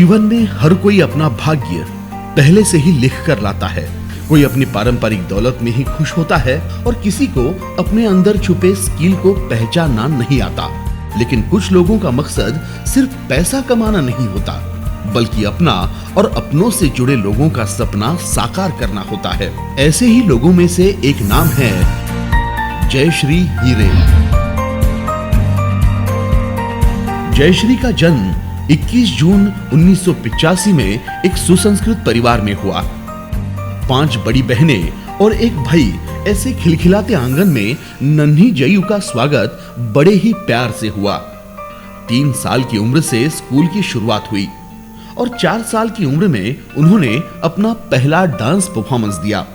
जीवन में हर कोई अपना भाग्य पहले से ही लिख कर लाता है। कोई अपनी पारंपरिक दौलत में ही खुश होता है और किसी को अपने अंदर छुपे स्किल को पहचानना नहीं आता। लेकिन कुछ लोगों का मकसद सिर्फ पैसा कमाना नहीं होता, बल्कि अपना और अपनों से जुड़े लोगों का सपना साकार करना होता है। ऐसे ही लोगों में से एक नाम है जयश्री हीरे। जयश्री का जन्म 21 जून 1985 में एक सुसंस्कृत परिवार में हुआ। 5 बड़ी बहनें और एक भाई, ऐसे खिलखिलाते आंगन में नन्ही जयू का स्वागत बड़े ही प्यार से हुआ। 3 साल की उम्र से स्कूल की शुरुआत हुई और 4 साल की उम्र में उन्होंने अपना पहला डांस परफॉर्मेंस दिया।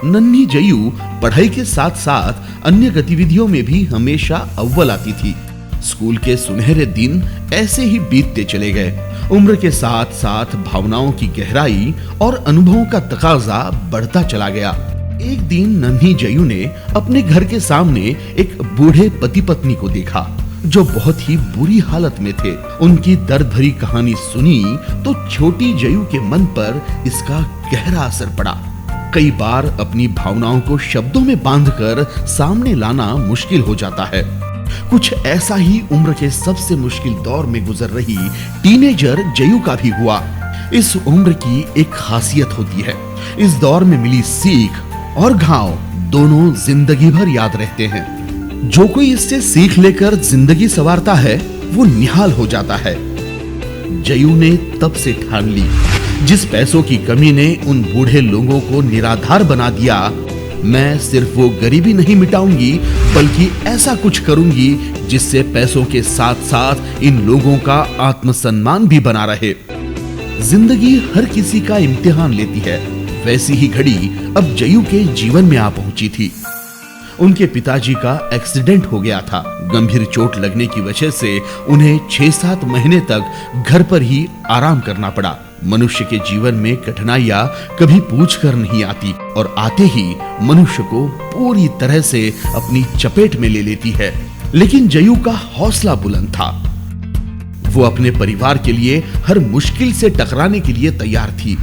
नन्ही जयू पढ़ाई के साथ साथ अन्य गतिविधियों में भी हमेशा अव्वल आती थी। स्कूल के सुनहरे दिन ऐसे ही बीतते चले गए। उम्र के साथ साथ भावनाओं की गहराई और अनुभवों का तकाजा बढ़ता चला गया। एक दिन नन्ही जयू ने अपने घर के सामने एक बूढ़े पति पत्नी को देखा जो बहुत ही बुरी हालत में थे। उनकी दर्द भरी कहानी सुनी तो छोटी जयू के मन पर इसका गहरा असर पड़ा। कई बार अपनी भावनाओं को शब्दों में बांधकर सामने लाना मुश्किल हो जाता है। कुछ ऐसा ही उम्र के सबसे मुश्किल दौर में गुजर रही टीनेजर जयू का भी हुआ। इस उम्र की एक खासियत होती है, इस दौर में मिली सीख और घाव दोनों जिंदगी भर याद रहते हैं। जो कोई इससे सीख लेकर जिंदगी संवारता है वो निहाल हो जाता है। जयू ने तब से ठान ली, जिस पैसों की कमी ने उन बूढ़े लोगों को निराधार बना दिया, मैं सिर्फ वो गरीबी नहीं मिटाऊंगी बल्कि ऐसा कुछ करूंगी जिससे पैसों के साथ साथ इन लोगों का आत्मसम्मान भी बना रहे। जिंदगी हर किसी का इम्तिहान लेती है, वैसी ही घड़ी अब जयू के जीवन में आ पहुंची थी। उनके पिताजी का एक्सीडेंट हो गया था। गंभीर चोट लगने की वजह से उन्हें 6-7 महीने तक घर पर ही आराम करना पड़ा। मनुष्य के जीवन में कठिनाइयां कभी पूछ कर नहीं आती और आते ही मनुष्य को पूरी तरह से अपनी चपेट में ले लेती है। लेकिन जयू का हौसला बुलंद था। वो अपने परिवार के लिए हर मुश्किल से टकराने के लिए तैयार थी।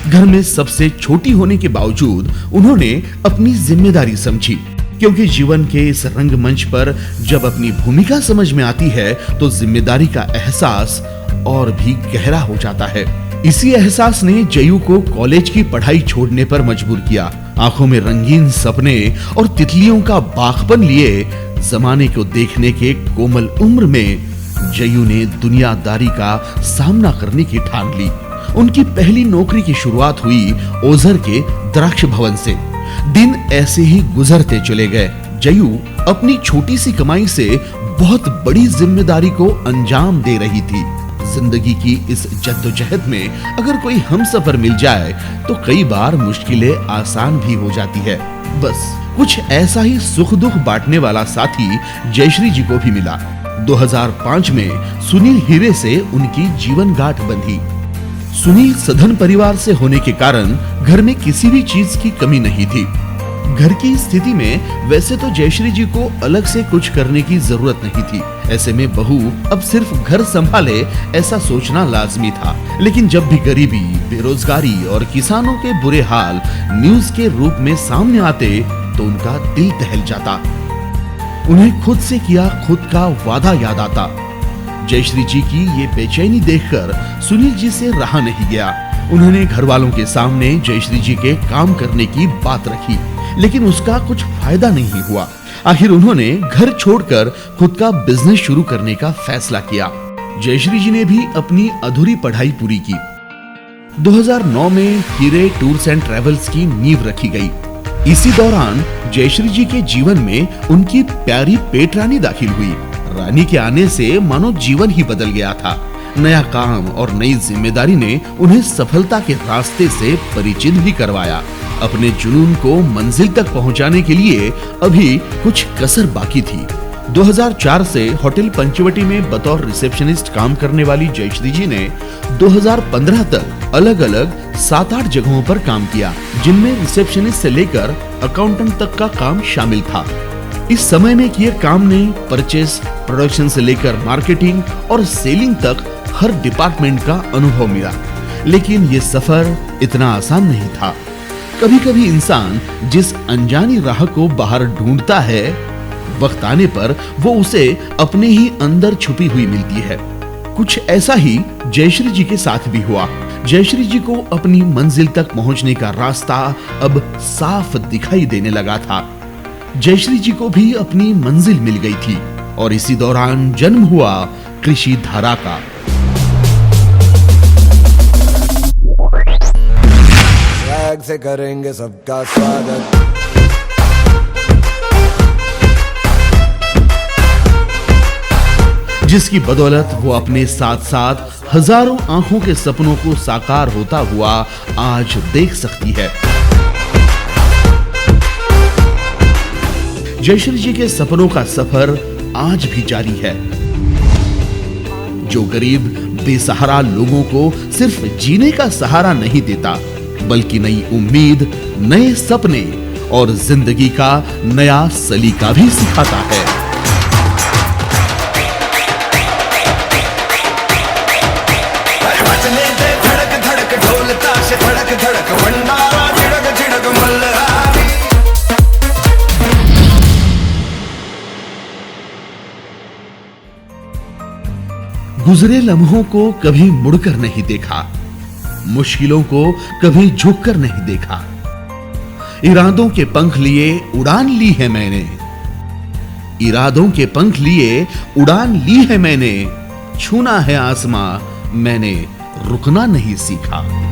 घर में सबसे छोटी होने के बावजूद उन्होंने अपनी जिम्मेदारी समझी, क्योंकि जीवन के इस रंगमंच पर जब अपनी भूमिका समझ में आती है तो जिम्मेदारी का एहसास और भी गहरा हो जाता है। इसी एहसास ने जयू को कॉलेज की पढ़ाई छोड़ने पर मजबूर किया। आंखों में रंगीन सपने और तितलियों का बागपन लिए जमाने को देखने के कोमल उम्र में जयू ने दुनियादारी का सामना करने की ठान ली। उनकी पहली नौकरी की शुरुआत हुई ओझर के द्राक्ष भवन से। दिन ऐसे ही गुजरते चले गए। जयू अपनी छोटी सी कमाई से बहुत बड़ी जिम्मेदारी को अंजाम दे रही थी। जिंदगी की इस जद्दोजहद में अगर कोई हमसफर मिल जाए तो कई बार मुश्किलें आसान भी हो जाती है। बस कुछ ऐसा ही सुख दुख बांटने वाला साथी जयश्री जी को भी मिला। 2005 में सुनील हीरे से उनकी जीवन गांठ बंधी। सुनील सधन परिवार से होने के कारण घर में किसी भी चीज की कमी नहीं थी। घर की स्थिति में वैसे तो जयश्री जी को अलग से कुछ करने की जरूरत नहीं थी। ऐसे में बहू अब सिर्फ घर संभाले ऐसा सोचना लाजमी था। लेकिन जब भी गरीबी, बेरोजगारी और किसानों के बुरे हाल न्यूज के रूप में सामने आते तो उनका दिल दहल जाता। उन्हें खुद से किया खुद का वादा याद आता। जयश्री जी की ये बेचैनी देखकर सुनील जी से रहा नहीं गया। उन्होंने घर वालों के सामने जयश्री जी के काम करने की बात रखी, लेकिन उसका कुछ फायदा नहीं हुआ। आखिर उन्होंने घर छोड़कर खुद का बिजनेस शुरू करने का फैसला किया। जयश्री जी ने भी अपनी अधूरी पढ़ाई पूरी की। 2009 में हीरे टूर्स एंड ट्रेवल्स की नींव रखी गई। इसी दौरान जयश्री जी के जीवन में उनकी प्यारी पेट रानी दाखिल हुई। रानी के आने से मानो जीवन ही बदल गया था। नया काम और नई जिम्मेदारी ने उन्हें सफलता के रास्ते से परिचित भी करवाया। अपने जुनून को मंजिल तक पहुंचाने के लिए अभी कुछ कसर बाकी थी। 2004 से होटल पंचवटी में बतौर रिसेप्शनिस्ट काम करने वाली जयश्री जी ने 2015 तक अलग अलग 7-8 जगहों पर काम किया, जिनमें रिसेप्शनिस्ट से लेकर अकाउंटेंट तक का काम शामिल था। इस समय में किए काम ने परचेस, प्रोडक्शन से लेकर मार्केटिंग और सेलिंग तक हर डिपार्टमेंट का अनुभव मिला। लेकिन ये सफर इतना आसान नहीं था। कभी कभी इंसान जिस अनजानी राह को बाहर ढूंढता है, वक्त आने पर वो उसे अपने ही अंदर छुपी हुई मिलती है। कुछ ऐसा ही जयश्री जी के साथ भी हुआ। जयश्री जी को अपनी मंजिल तक पहुंचने का रास्ता अब साफ दिखाई देने लगा था। जयश्री जी को भी अपनी मंजिल मिल गई थी और इसी दौरान जन्म हुआ कृषि धारा का। स्वैग से करेंगे सबका स्वागत। जिसकी बदौलत वो अपने साथ साथ हजारों आंखों के सपनों को साकार होता हुआ आज देख सकती है। जयश्री जी के सपनों का सफर आज भी जारी है। जो गरीब बेसहारा लोगों को सिर्फ जीने का सहारा नहीं देता, बल्कि नई उम्मीद, नए सपने और जिंदगी का नया सलीका भी सिखाता है। गुजरे लम्हों को कभी मुड़कर नहीं देखा, मुश्किलों को कभी झुककर नहीं देखा। इरादों के पंख लिए उड़ान ली है मैंने, इरादों के पंख लिए उड़ान ली है मैंने। छूना है आसमां, मैंने रुकना नहीं सीखा।